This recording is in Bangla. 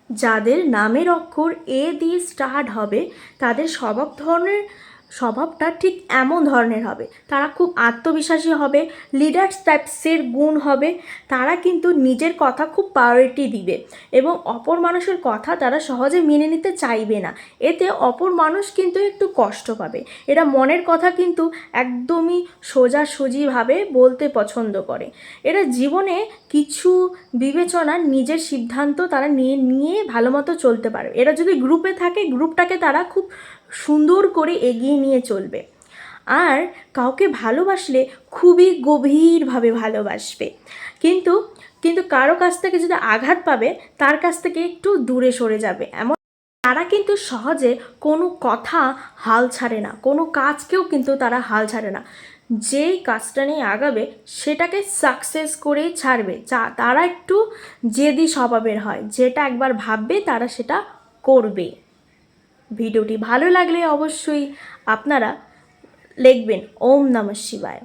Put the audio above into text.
যাদের নামের অক্ষর এ দিয়ে স্টার্ট হবে তাদের স্বভাবটা ঠিক এমন ধরনের হবে। তারা খুব আত্মবিশ্বাসী হবে, লিডার্স টাইপসের গুণ হবে। তারা কিন্তু নিজের কথা খুব প্রায়োরিটি দিবে এবং অপর মানুষের কথা তারা সহজে মেনে নিতে চাইবে না। এতে অপর মানুষ কিন্তু একটু কষ্ট পাবে। এরা মনের কথা কিন্তু একদমই সোজাসুজিভাবে বলতে পছন্দ করে। এরা জীবনে কিছু বিবেচনা, নিজের সিদ্ধান্ত তারা নিয়ে ভালো মতো চলতে পারে। এরা যদি গ্রুপে থাকে, গ্রুপটাকে তারা খুব সুন্দর করে এগিয়ে নিয়ে চলবে। আর কাউকে ভালোবাসলে খুবই গভীরভাবে ভালোবাসবে। কিন্তু কারো কাছ থেকে যদি আঘাত পাবে, তার কাছ থেকে একটু দূরে সরে যাবে। তারা কিন্তু সহজে কোনো কথা হাল ছাড়ে না, কোনো কাজকেও কিন্তু তারা হাল ছাড়ে না। যেই কাজটা নিয়ে আগাবে সেটাকে সাকসেস করেই ছাড়বে। তারা একটু জেদি স্বভাবের হয়, যেটা একবার ভাববে তারা সেটা করবে। ভিডিওটি ভালো লাগলে অবশ্যই আপনারা লিখবেন ওম নমঃ শিবায়।